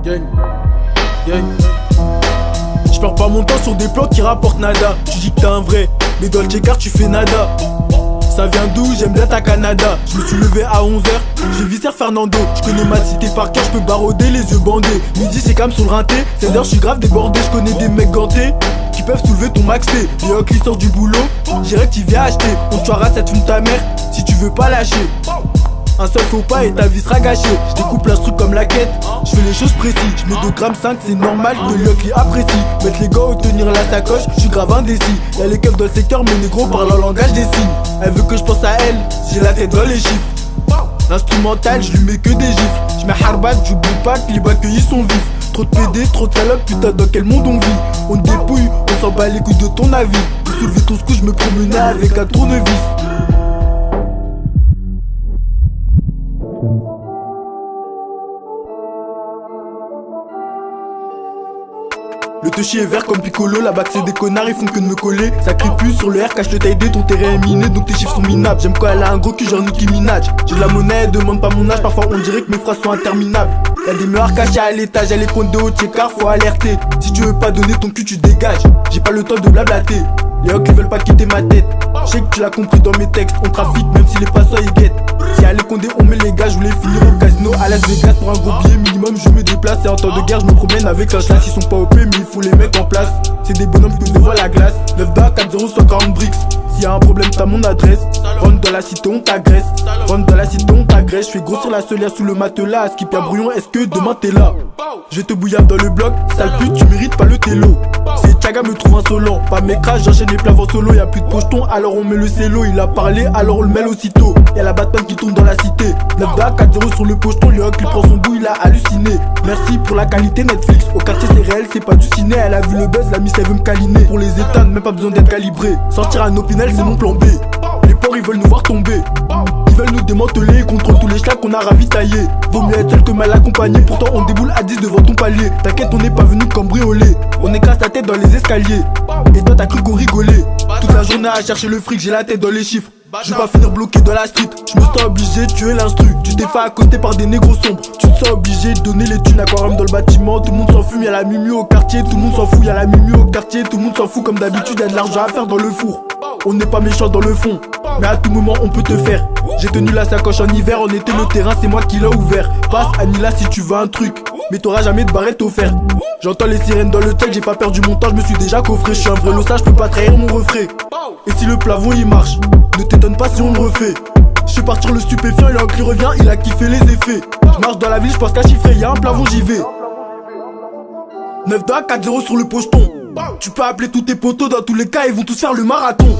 Gang, gang. Je perds pas mon temps sur des plans qui rapportent nada. Tu dis que t'es un vrai, mais dans le checker tu fais nada. Ça vient d'où? J'aime bien ta Canada. Je me suis levé à 11h, j'ai visé Fernando. Je connais ma cité par cœur, je peux barauder les yeux bandés. Midi c'est calme sur le rinté, 16h je suis grave débordé. Je connais des mecs gantés qui peuvent soulever ton max T. Et hop qui sort du boulot, dirais que tu viens acheter. On te tuera, ça te fume ta mère si tu veux pas lâcher. Un seul faux pas et ta vie sera gâchée. Je découpe l'instru comme la quête, je fais les choses précises. Je mets 2 grammes 5, c'est normal que l'yoki apprécie. Mettre les gars ou tenir la sacoche, je suis grave indécis. Y'a les keufs dans le secteur, mais négro parle en langage des signes. Elle veut que je pense à elle, j'ai la tête dans les chiffres. L'instrumental, je lui mets que des gifs. Je mets harbat, j'oublie pas que les accueillis sont vifs. Trop de PD, trop de salopes, putain dans quel monde on vit. On te dépouille, on s'en bat les couilles de ton avis. Pour soulever ton scout, je me promenais avec un tournevis. Le touchy est vert comme Piccolo, la bac c'est des connards, ils font que de me coller. Ça crie plus sur le R, cache le taille D, ton terrain est miné, donc tes chiffres sont minables. J'aime quand elle a un gros cul genre Nicki Minaj. J'ai de la monnaie, elle demande pas mon âge, parfois on dirait que mes phrases sont interminables. Y'a des meurs cachés à l'étage, y'a les comptes de haut car faut alerter. Si tu veux pas donner ton cul, tu dégages. J'ai pas le temps de blablater. Les hocs ils veulent pas quitter ma tête. Je sais que tu l'as compris dans mes textes, on trafique même si les passants ils guettent. Si à les condés on met les gars, je voulais finir au casino à Las Vegas pour un gros billet minimum, je me déplace. Et en temps de guerre, je me promène avec un chlass. Ils sont pas OP mais il faut les mettre en place. C'est des bonhommes que devant la glace. 9 da 4-0 140 bricks. S'il y a un problème t'as mon adresse. Rentre dans la cité on t'agresse. Rentre dans la cité on t'agresse. Je fais grossir la solière sous le matelas. Skip un brouillon, est-ce que demain t'es là? Je te bouillave dans le bloc, sale pute, tu mérites pas le télo. C'est Chaga me trouve insolent, pas mes crashs, j'enchaîne les plats en solo. Y'a plus de pocheton, alors on met le cello. Il a parlé, alors on le mêle aussitôt. Y'a la Batman qui tourne dans la cité. 9 da 4-0 sur le pocheton, le hoc il prend son bout, il a halluciné. Merci pour la qualité Netflix, au quartier c'est réel, c'est pas du ciné. Elle a vu le buzz, la miss elle veut me câliner. Pour les éteindre, même pas besoin d'être calibré. Sortir un Opinel c'est mon plan B. Les porcs ils veulent nous voir tomber. Ils veulent nous démanteler, contrôlent tous les schlacs qu'on a ravitaillés. Vaut mieux être seul que mal accompagné, pourtant on déboule à 10 devant ton palier. T'inquiète on n'est pas venu cambrioler, on écrase ta tête dans les escaliers. Et toi t'as cru qu'on rigolait. Toute la journée à chercher le fric, j'ai la tête dans les chiffres. Je vais pas finir bloqué dans la street, je me sens obligé de tuer l'instru. Tu t'es fait accoster par des négros sombres, tu te sens obligé de donner les thunes. Aquarium dans le bâtiment, tout le monde s'en fume, y'a la mimi au quartier. Tout le monde s'en fout, y'a la mimi au quartier. Tout le monde s'en fout comme d'habitude, y'a de l'argent à faire dans le four. On n'est pas méchant dans le fond, mais à tout moment on peut te faire. J'ai tenu la sacoche en hiver, en été le terrain c'est moi qui l'ai ouvert. Passe Anila si tu veux un truc, mais t'auras jamais de barrette offert. J'entends les sirènes dans le tel, j'ai pas perdu mon temps, je me suis déjà coffré. Je suis un vrai lossage, je peux pas trahir mon refrain. Et si le plafond il marche, ne t'étonne pas si on le refait. Je suis partir le stupéfiant, il a qui revient, il a kiffé les effets. Je marche dans la ville, je pense qu'à chiffrer, y'a un plafond j'y vais. 9 da 4-0 sur le pocheton. Tu peux appeler tous tes potos, dans tous les cas ils vont tous faire le marathon.